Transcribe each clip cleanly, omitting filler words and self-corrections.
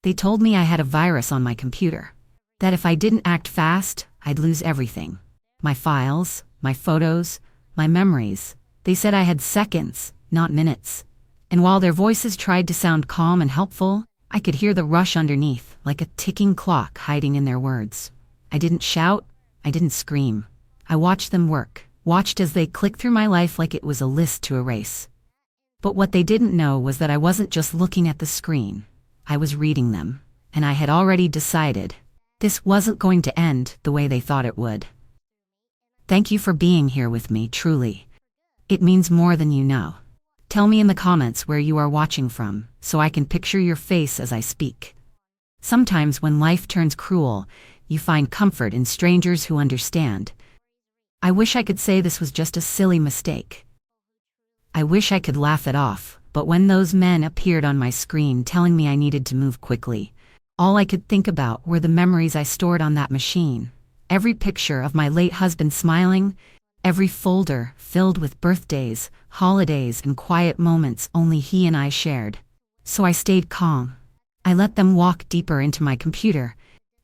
They told me I had a virus on my computer. That if I didn't act fast, I'd lose everything. My files, my photos, my memories. They said I had seconds, not minutes. And while their voices tried to sound calm and helpful, I could hear the rush underneath, like a ticking clock hiding in their words. I didn't shout, I didn't scream. I watched them work, watched as they clicked through my life like it was a list to erase. But what they didn't know was that I wasn't just looking at the screen. I was reading them, and I had already decided this wasn't going to end the way they thought it would. Thank you for being here with me, truly. It means more than you know. Tell me in the comments where you are watching from, so I can picture your face as I speak. Sometimes when life turns cruel, you find comfort in strangers who understand. I wish I could say this was just a silly mistake. I wish I could laugh it off, but when those men appeared on my screen telling me I needed to move quickly, all I could think about were the memories I stored on that machine. Every picture of my late husband smiling, every folder filled with birthdays, holidays, and quiet moments only he and I shared. So I stayed calm. I let them walk deeper into my computer,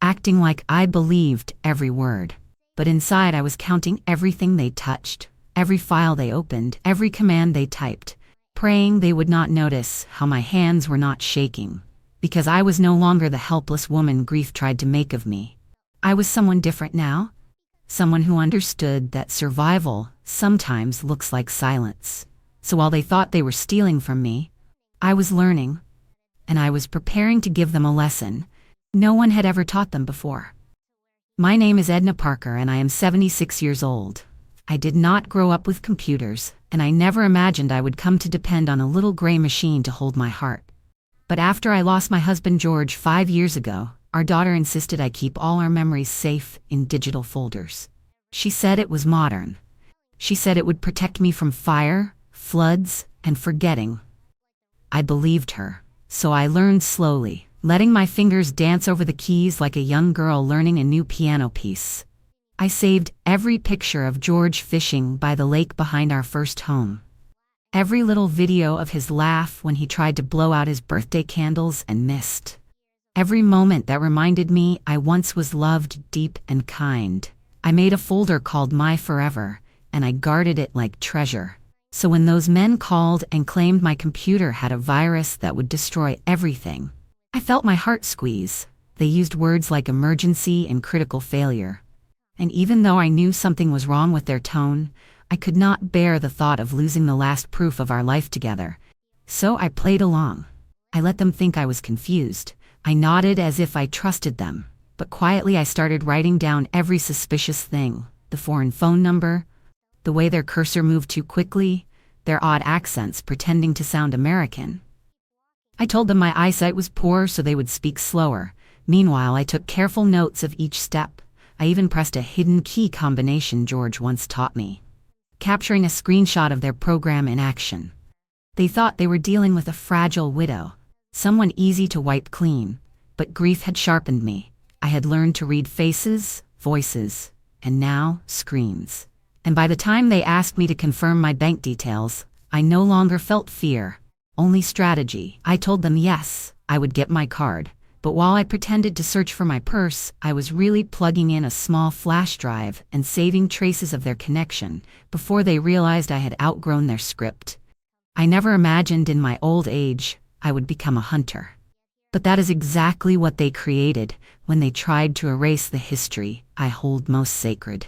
acting like I believed every word. But inside I was counting everything they touched, every file they opened, every command they typed, praying they would not notice how my hands were not shaking. Because I was no longer the helpless woman grief tried to make of me. I was someone different now. Someone who understood that survival sometimes looks like silence. So while they thought they were stealing from me, I was learning, and I was preparing to give them a lesson no one had ever taught them before. My name is Edna Parker, and I am 76 years old. I did not grow up with computers, and I never imagined I would come to depend on a little gray machine to hold my heart. But after I lost my husband George 5 years ago, our daughter insisted I keep all our memories safe in digital folders. She said it was modern. She said it would protect me from fire, floods, and forgetting. I believed her, so I learned slowly, letting my fingers dance over the keys like a young girl learning a new piano piece. I saved every picture of George fishing by the lake behind our first home. Every little video of his laugh when he tried to blow out his birthday candles and missed. Every moment that reminded me I once was loved, deep, and kind. I made a folder called My Forever, and I guarded it like treasure. So when those men called and claimed my computer had a virus that would destroy everything, I felt my heart squeeze. They used words like emergency and critical failure. And even though I knew something was wrong with their tone, I could not bear the thought of losing the last proof of our life together. So I played along. I let them think I was confused. I nodded as if I trusted them, but quietly I started writing down every suspicious thing: the foreign phone number, the way their cursor moved too quickly, their odd accents pretending to sound American. I told them my eyesight was poor so they would speak slower. Meanwhile, I took careful notes of each step. I even pressed a hidden key combination George once taught me, capturing a screenshot of their program in action. They thought they were dealing with a fragile widow, someone easy to wipe clean, but grief had sharpened me. I had learned to read faces, voices, and now screens. And by the time they asked me to confirm my bank details, I no longer felt fear, only strategy. I told them yes, I would get my card, but while I pretended to search for my purse, I was really plugging in a small flash drive and saving traces of their connection before they realized I had outgrown their script. I never imagined in my old age I would become a hunter. But that is exactly what they created when they tried to erase the history I hold most sacred.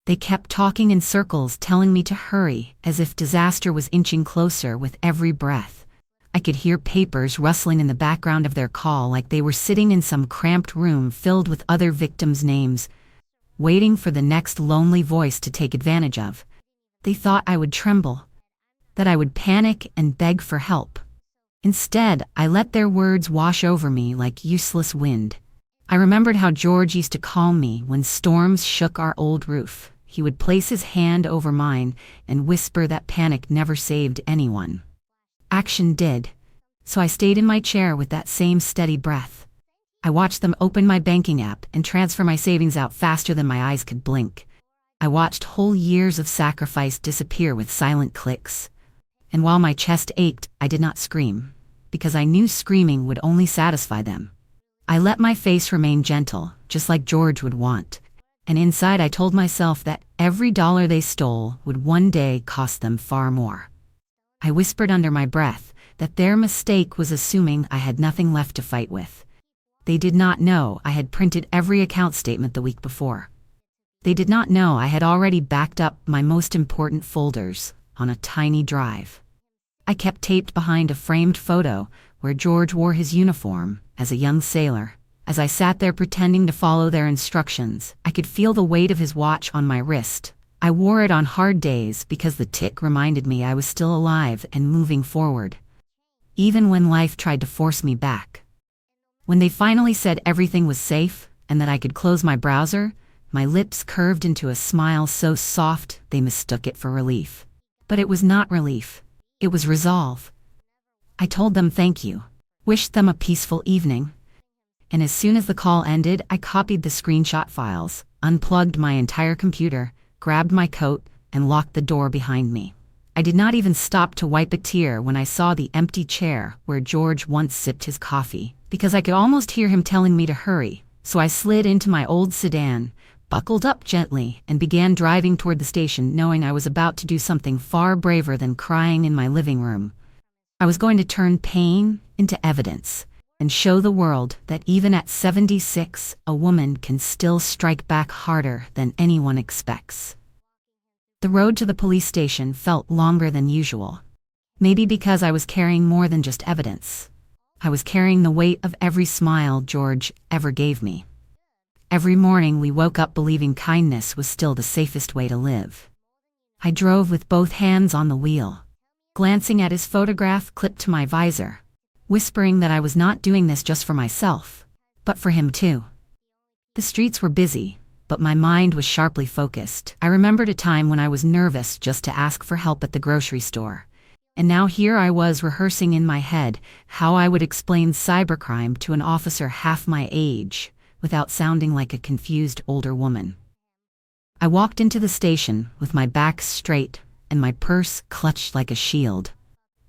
They kept talking in circles, telling me to hurry, as if disaster was inching closer with every breath. I could hear papers rustling in the background of their call like they were sitting in some cramped room filled with other victims' names, waiting for the next lonely voice to take advantage of. They thought I would tremble, that I would panic and beg for help. Instead, I let their words wash over me like useless wind. I remembered how George used to calm me when storms shook our old roof. He would place his hand over mine and whisper that panic never saved anyone. Action did, so I stayed in my chair with that same steady breath. I watched them open my banking app and transfer my savings out faster than my eyes could blink. I watched whole years of sacrifice disappear with silent clicks. And while my chest ached, I did not scream, because I knew screaming would only satisfy them. I let my face remain gentle, just like George would want. And inside I told myself that every dollar they stole would one day cost them far more. I whispered under my breath that their mistake was assuming I had nothing left to fight with. They did not know I had printed every account statement the week before. They did not know I had already backed up my most important folders on a tiny drive. I kept taped behind a framed photo where George wore his uniform as a young sailor. As I sat there pretending to follow their instructions, I could feel the weight of his watch on my wrist. I wore it on hard days because the tick reminded me I was still alive and moving forward, even when life tried to force me back. When they finally said everything was safe and that I could close my browser, my lips curved into a smile so soft they mistook it for relief. But it was not relief. It was resolve. I told them thank you, wished them a peaceful evening, and as soon as the call ended, I copied the screenshot files, unplugged my entire computer, grabbed my coat, and locked the door behind me. I did not even stop to wipe a tear when I saw the empty chair where George once sipped his coffee, because I could almost hear him telling me to hurry. So I slid into my old sedan, buckled up gently, and began driving toward the station, knowing I was about to do something far braver than crying in my living room. I was going to turn pain into evidence and show the world that even at 76, a woman can still strike back harder than anyone expects. The road to the police station felt longer than usual. Maybe because I was carrying more than just evidence. I was carrying the weight of every smile George ever gave me. Every morning we woke up believing kindness was still the safest way to live. I drove with both hands on the wheel, glancing at his photograph clipped to my visor, whispering that I was not doing this just for myself, but for him too. The streets were busy, but my mind was sharply focused. I remembered a time when I was nervous just to ask for help at the grocery store. And now here I was rehearsing in my head how I would explain cybercrime to an officer half my age without sounding like a confused older woman. I walked into the station with my back straight and my purse clutched like a shield.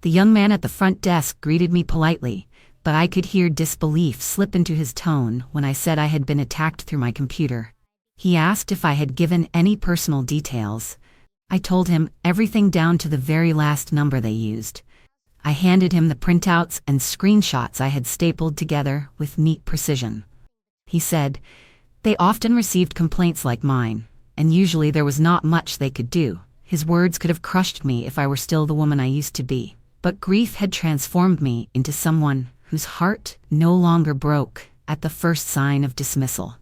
The young man at the front desk greeted me politely, but I could hear disbelief slip into his tone when I said I had been attacked through my computer. He asked if I had given any personal details. I told him everything down to the very last number they used. I handed him the printouts and screenshots I had stapled together with neat precision. He said, "They often received complaints like mine, and usually there was not much they could do." His words could have crushed me if I were still the woman I used to be. But grief had transformed me into someone whose heart no longer broke at the first sign of dismissal.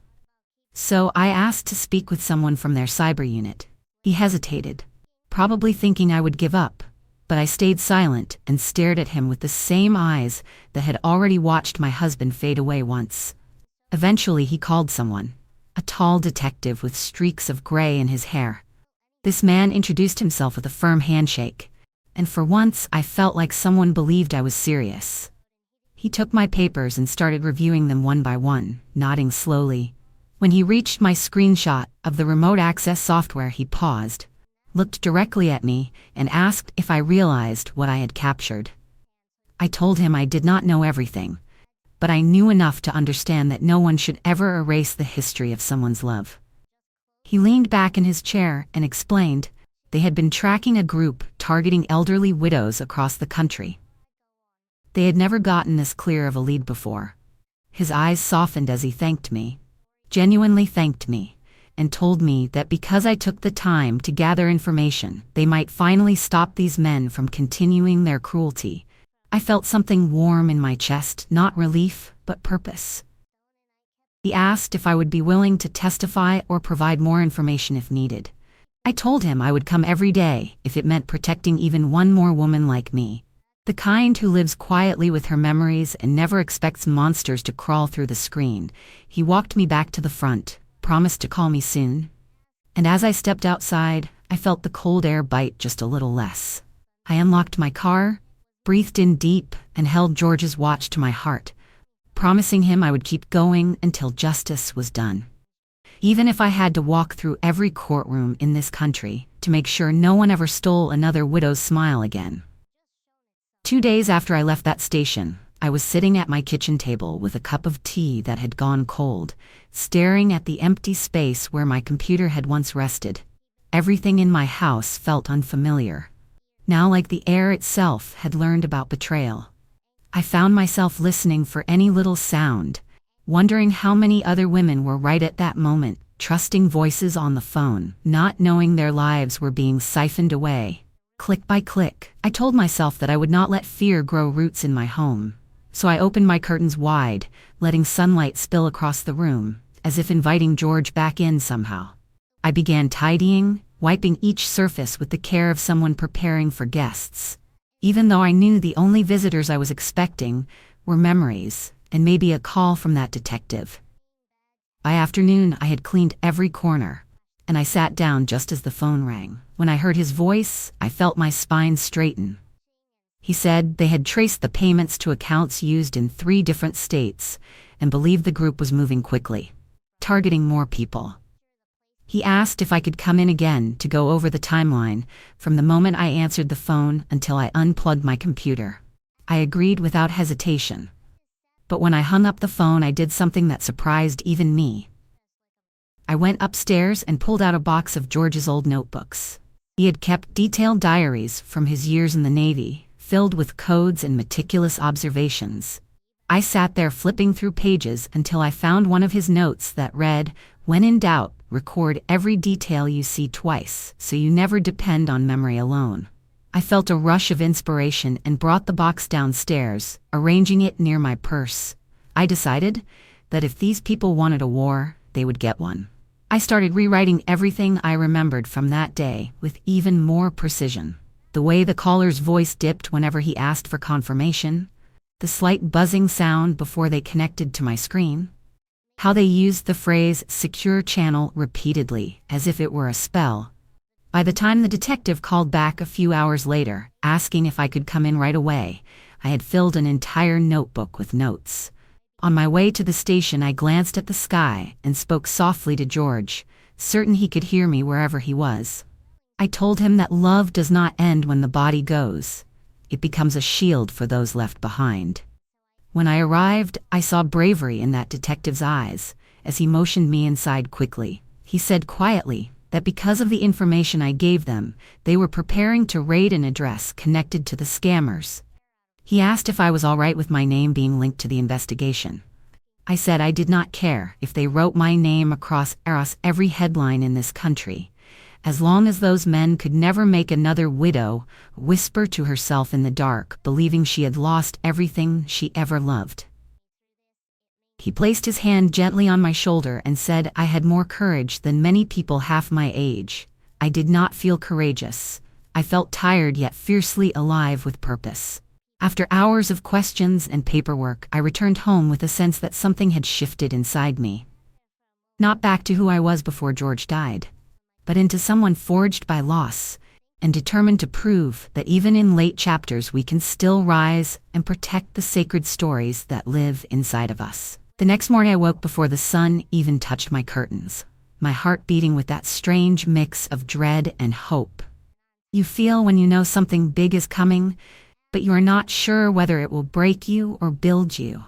So I asked to speak with someone from their cyber unit. He hesitated, probably thinking I would give up, but I stayed silent and stared at him with the same eyes that had already watched my husband fade away once. Eventually he called someone, a tall detective with streaks of gray in his hair. This man introduced himself with a firm handshake, and for once I felt like someone believed I was serious. He took my papers and started reviewing them one by one, nodding slowly. When he reached my screenshot of the remote access software, he paused, looked directly at me, and asked if I realized what I had captured. I told him I did not know everything, but I knew enough to understand that no one should ever erase the history of someone's love. He leaned back in his chair and explained they had been tracking a group targeting elderly widows across the country. They had never gotten this clear of a lead before. His eyes softened as he thanked me, genuinely thanked me, and told me that because I took the time to gather information, they might finally stop these men from continuing their cruelty. I felt something warm in my chest, not relief, but purpose. He asked if I would be willing to testify or provide more information if needed. I told him I would come every day if it meant protecting even one more woman like me, the kind who lives quietly with her memories and never expects monsters to crawl through the screen. He walked me back to the front, promised to call me soon. And as I stepped outside, I felt the cold air bite just a little less. I unlocked my car, breathed in deep, and held George's watch to my heart, promising him I would keep going until justice was done. Even if I had to walk through every courtroom in this country to make sure no one ever stole another widow's smile again. 2 days after I left that station, I was sitting at my kitchen table with a cup of tea that had gone cold, staring at the empty space where my computer had once rested. Everything in my house felt unfamiliar. Now, like the air itself had learned about betrayal. I found myself listening for any little sound, wondering how many other women were right at that moment, trusting voices on the phone, not knowing their lives were being siphoned away. Click by click, I told myself that I would not let fear grow roots in my home. So I opened my curtains wide, letting sunlight spill across the room, as if inviting George back in somehow. I began tidying, wiping each surface with the care of someone preparing for guests. Even though I knew the only visitors I was expecting were memories, and maybe a call from that detective. By afternoon, I had cleaned every corner, and I sat down just as the phone rang. When I heard his voice, I felt my spine straighten. He said they had traced the payments to accounts used in 3 different states, and believed the group was moving quickly, targeting more people. He asked if I could come in again to go over the timeline from the moment I answered the phone until I unplugged my computer. I agreed without hesitation. But when I hung up the phone, I did something that surprised even me. I went upstairs and pulled out a box of George's old notebooks. He had kept detailed diaries from his years in the Navy, filled with codes and meticulous observations. I sat there flipping through pages until I found one of his notes that read, "When in doubt, record every detail you see twice, so you never depend on memory alone." I felt a rush of inspiration and brought the box downstairs, arranging it near my purse. I decided that if these people wanted a war, they would get one. I started rewriting everything I remembered from that day with even more precision. The way the caller's voice dipped whenever he asked for confirmation, the slight buzzing sound before they connected to my screen, how they used the phrase "secure channel" repeatedly, as if it were a spell. By the time the detective called back a few hours later, asking if I could come in right away, I had filled an entire notebook with notes. On my way to the station, I glanced at the sky and spoke softly to George, certain he could hear me wherever he was. I told him that love does not end when the body goes. It becomes a shield for those left behind. When I arrived, I saw bravery in that detective's eyes as he motioned me inside quickly. He said quietly that because of the information I gave them, they were preparing to raid an address connected to the scammers. He asked if I was all right with my name being linked to the investigation. I said I did not care if they wrote my name across every headline in this country, as long as those men could never make another widow whisper to herself in the dark, believing she had lost everything she ever loved. He placed his hand gently on my shoulder and said I had more courage than many people half my age. I did not feel courageous. I felt tired yet fiercely alive with purpose. After hours of questions and paperwork, I returned home with a sense that something had shifted inside me. Not back to who I was before George died, but into someone forged by loss and determined to prove that even in late chapters we can still rise and protect the sacred stories that live inside of us. The next morning I woke before the sun even touched my curtains, my heart beating with that strange mix of dread and hope. You feel when you know something big is coming, but you are not sure whether it will break you or build you.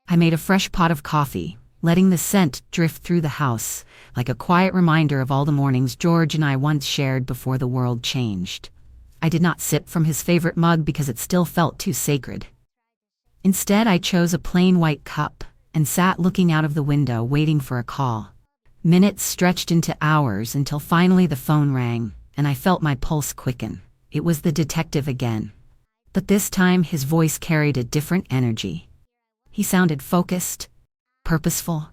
I made a fresh pot of coffee, letting the scent drift through the house, like a quiet reminder of all the mornings George and I once shared before the world changed. I did not sip from his favorite mug because it still felt too sacred. Instead, I chose a plain white cup and sat looking out of the window waiting for a call. Minutes stretched into hours until finally the phone rang, and I felt my pulse quicken. It was the detective again. But this time his voice carried a different energy. He sounded focused, purposeful.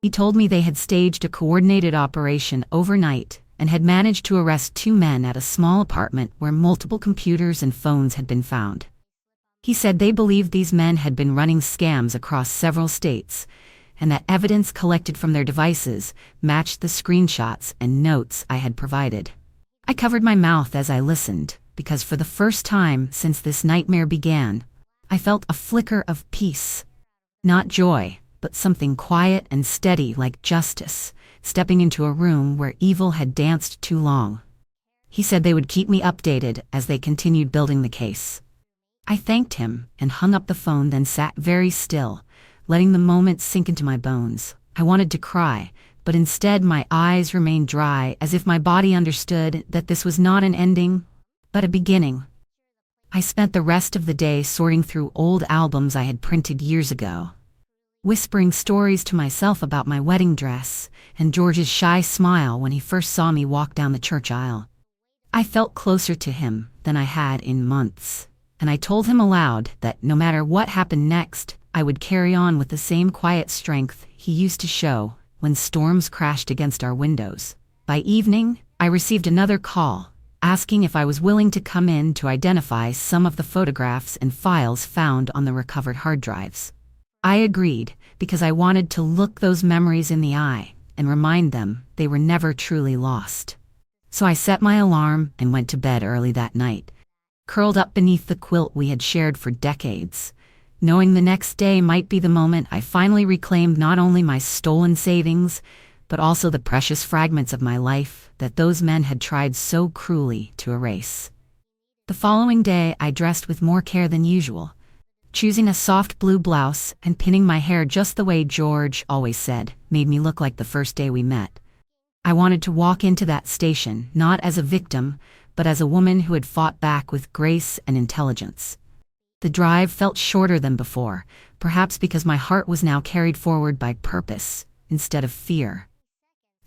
He told me they had staged a coordinated operation overnight and had managed to arrest 2 men at a small apartment where multiple computers and phones had been found. He said they believed these men had been running scams across several states, and that evidence collected from their devices matched the screenshots and notes I had provided. I covered my mouth as I listened, because for the first time since this nightmare began, I felt a flicker of peace. Not joy, but something quiet and steady like justice, stepping into a room where evil had danced too long. He said they would keep me updated as they continued building the case. I thanked him and hung up the phone, then sat very still, letting the moment sink into my bones. I wanted to cry, but instead my eyes remained dry, as if my body understood that this was not an ending, but a beginning. I spent the rest of the day sorting through old albums I had printed years ago, whispering stories to myself about my wedding dress and George's shy smile when he first saw me walk down the church aisle. I felt closer to him than I had in months, and I told him aloud that no matter what happened next, I would carry on with the same quiet strength he used to show when storms crashed against our windows. By evening, I received another call, asking if I was willing to come in to identify some of the photographs and files found on the recovered hard drives. I agreed because I wanted to look those memories in the eye and remind them they were never truly lost. So I set my alarm and went to bed early that night, curled up beneath the quilt we had shared for decades, knowing the next day might be the moment I finally reclaimed not only my stolen savings, but also the precious fragments of my life that those men had tried so cruelly to erase. The following day, I dressed with more care than usual, choosing a soft blue blouse and pinning my hair just the way George always said made me look like the first day we met. I wanted to walk into that station not as a victim, but as a woman who had fought back with grace and intelligence. The drive felt shorter than before, perhaps because my heart was now carried forward by purpose instead of fear.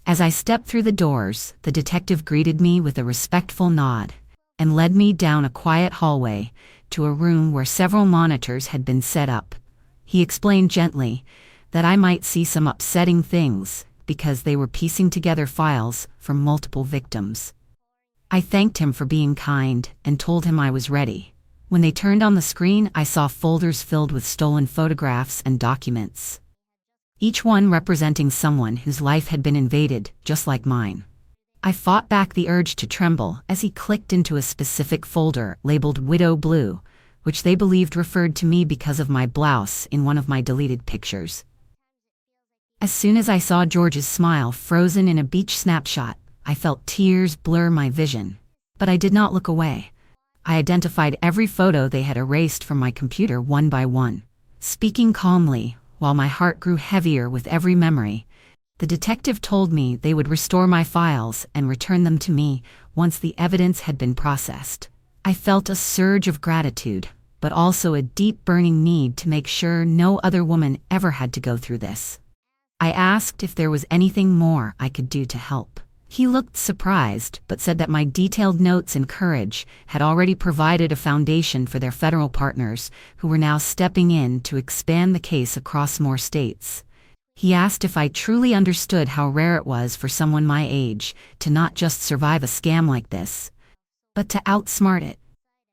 As I stepped through the doors, the detective greeted me with a respectful nod and led me down a quiet hallway to a room where several monitors had been set up. He explained gently that I might see some upsetting things because they were piecing together files from multiple victims. I thanked him for being kind and told him I was ready. When they turned on the screen, I saw folders filled with stolen photographs and documents, each one representing someone whose life had been invaded, just like mine. I fought back the urge to tremble as he clicked into a specific folder labeled Widow Blue, which they believed referred to me because of my blouse in one of my deleted pictures. As soon as I saw George's smile frozen in a beach snapshot, I felt tears blur my vision. But I did not look away. I identified every photo they had erased from my computer one by one. Speaking calmly, while my heart grew heavier with every memory, the detective told me they would restore my files and return them to me once the evidence had been processed. I felt a surge of gratitude, but also a deep burning need to make sure no other woman ever had to go through this. I asked if there was anything more I could do to help. He looked surprised, but said that my detailed notes and courage had already provided a foundation for their federal partners, who were now stepping in to expand the case across more states. He asked if I truly understood how rare it was for someone my age to not just survive a scam like this, but to outsmart it.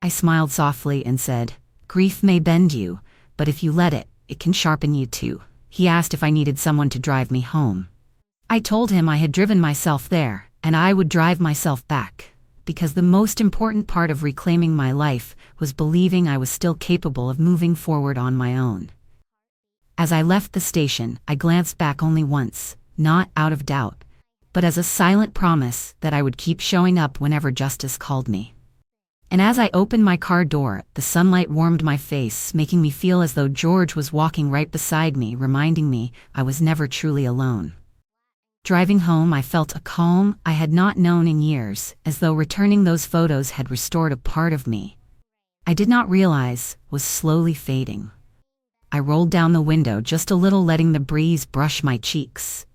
I smiled softly and said, "Grief may bend you, but if you let it, it can sharpen you too." He asked if I needed someone to drive me home. I told him I had driven myself there, and I would drive myself back, because the most important part of reclaiming my life was believing I was still capable of moving forward on my own. As I left the station, I glanced back only once, not out of doubt, but as a silent promise that I would keep showing up whenever justice called me. And as I opened my car door, the sunlight warmed my face, making me feel as though George was walking right beside me, reminding me I was never truly alone. Driving home, I felt a calm I had not known in years, as though returning those photos had restored a part of me I did not realize was slowly fading. I rolled down the window just a little, letting the breeze brush my cheeks,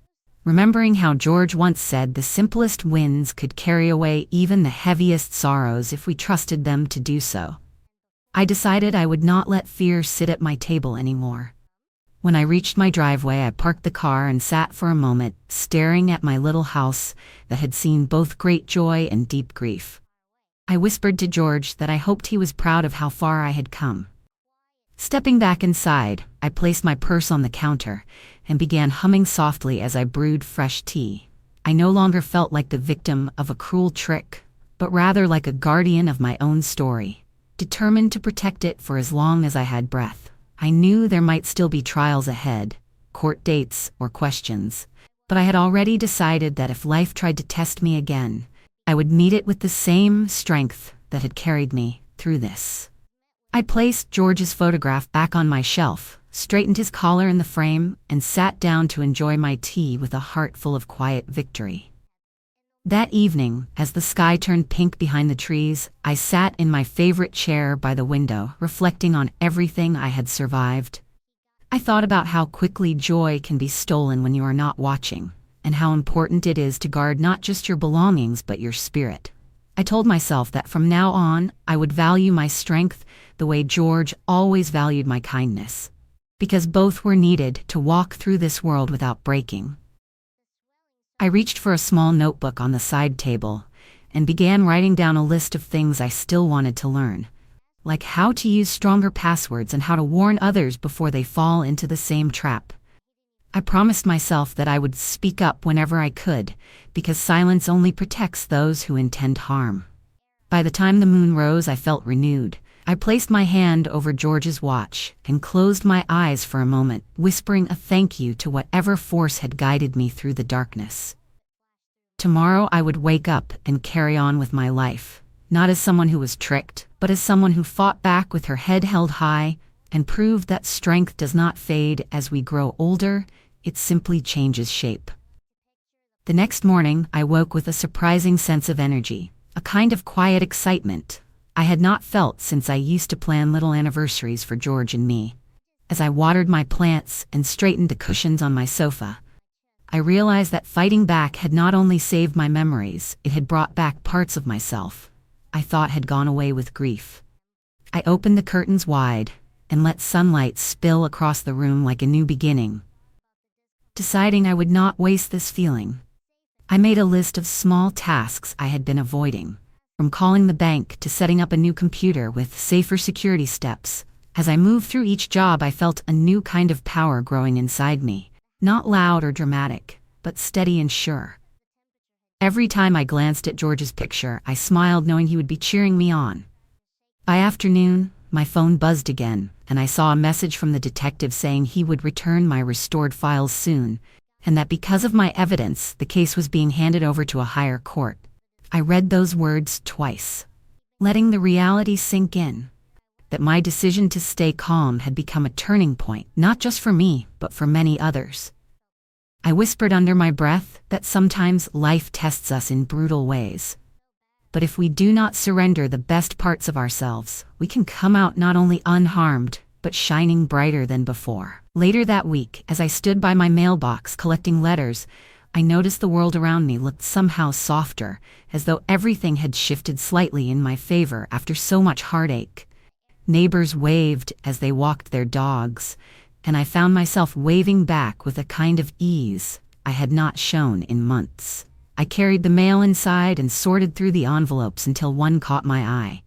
remembering how George once said the simplest winds could carry away even the heaviest sorrows if we trusted them to do so. I decided I would not let fear sit at my table anymore. When I reached my driveway, I parked the car and sat for a moment, staring at my little house that had seen both great joy and deep grief. I whispered to George that I hoped he was proud of how far I had come. Stepping back inside, I placed my purse on the counter and began humming softly as I brewed fresh tea. I no longer felt like the victim of a cruel trick, but rather like a guardian of my own story, determined to protect it for as long as I had breath. I knew there might still be trials ahead, court dates or questions, but I had already decided that if life tried to test me again, I would meet it with the same strength that had carried me through this. I placed George's photograph back on my shelf, straightened his collar in the frame, and sat down to enjoy my tea with a heart full of quiet victory. That evening, as the sky turned pink behind the trees, I sat in my favorite chair by the window, reflecting on everything I had survived. I thought about how quickly joy can be stolen when you are not watching, and how important it is to guard not just your belongings but your spirit. I told myself that from now on, I would value my strength the way George always valued my kindness, because both were needed to walk through this world without breaking. I reached for a small notebook on the side table and began writing down a list of things I still wanted to learn, like how to use stronger passwords and how to warn others before they fall into the same trap. I promised myself that I would speak up whenever I could, because silence only protects those who intend harm. By the time the moon rose, I felt renewed. I placed my hand over George's watch and closed my eyes for a moment, whispering a thank you to whatever force had guided me through the darkness. Tomorrow I would wake up and carry on with my life, not as someone who was tricked, but as someone who fought back with her head held high and proved that strength does not fade as we grow older, it simply changes shape. The next morning, I woke with a surprising sense of energy, a kind of quiet excitement I had not felt since I used to plan little anniversaries for George and me. As I watered my plants and straightened the cushions on my sofa, I realized that fighting back had not only saved my memories, it had brought back parts of myself I thought had gone away with grief. I opened the curtains wide and let sunlight spill across the room like a new beginning. Deciding I would not waste this feeling, I made a list of small tasks I had been avoiding, from calling the bank to setting up a new computer with safer security steps. As I moved through each job, I felt a new kind of power growing inside me, not loud or dramatic, but steady and sure. Every time I glanced at George's picture, I smiled knowing he would be cheering me on. By afternoon, my phone buzzed again, and I saw a message from the detective saying he would return my restored files soon, and that because of my evidence, the case was being handed over to a higher court. I read those words twice, letting the reality sink in, that my decision to stay calm had become a turning point, not just for me, but for many others. I whispered under my breath that sometimes life tests us in brutal ways. But if we do not surrender the best parts of ourselves, we can come out not only unharmed, but shining brighter than before. Later that week, as I stood by my mailbox collecting letters, I noticed the world around me looked somehow softer, as though everything had shifted slightly in my favor after so much heartache. Neighbors waved as they walked their dogs, and I found myself waving back with a kind of ease I had not shown in months. I carried the mail inside and sorted through the envelopes until one caught my eye.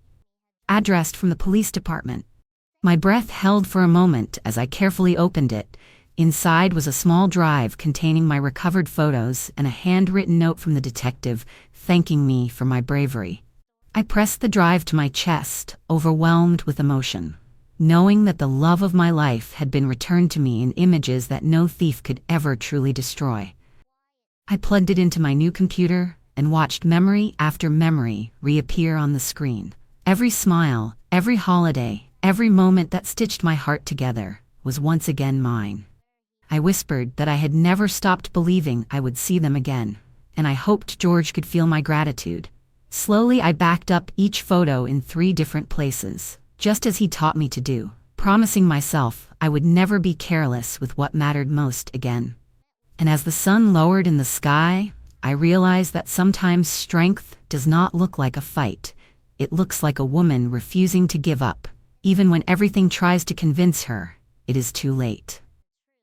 Addressed from the police department. My breath held for a moment as I carefully opened it. Inside was a small drive containing my recovered photos and a handwritten note from the detective thanking me for my bravery. I pressed the drive to my chest, overwhelmed with emotion, knowing that the love of my life had been returned to me in images that no thief could ever truly destroy. I plugged it into my new computer and watched memory after memory reappear on the screen. Every smile, every holiday, every moment that stitched my heart together was once again mine. I whispered that I had never stopped believing I would see them again, and I hoped George could feel my gratitude. Slowly, I backed up each photo in 3 different places, just as he taught me to do, promising myself I would never be careless with what mattered most again. And as the sun lowered in the sky, I realized that sometimes strength does not look like a fight. It looks like a woman refusing to give up, even when everything tries to convince her it is too late.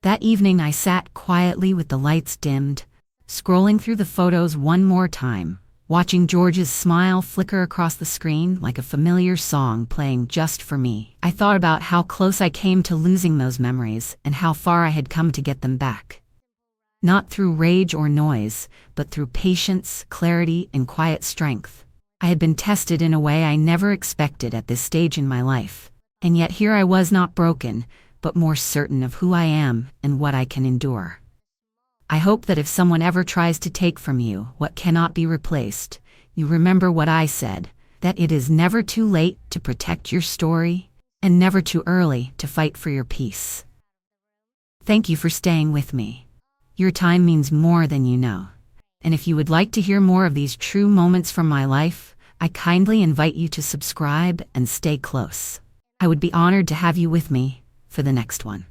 That evening I sat quietly with the lights dimmed, scrolling through the photos one more time, watching George's smile flicker across the screen like a familiar song playing just for me. I thought about how close I came to losing those memories and how far I had come to get them back. Not through rage or noise, but through patience, clarity, and quiet strength. I had been tested in a way I never expected at this stage in my life, and yet here I was, not broken, but more certain of who I am and what I can endure. I hope that if someone ever tries to take from you what cannot be replaced, you remember what I said, that it is never too late to protect your story, and never too early to fight for your peace. Thank you for staying with me. Your time means more than you know. And if you would like to hear more of these true moments from my life, I kindly invite you to subscribe and stay close. I would be honored to have you with me for the next one.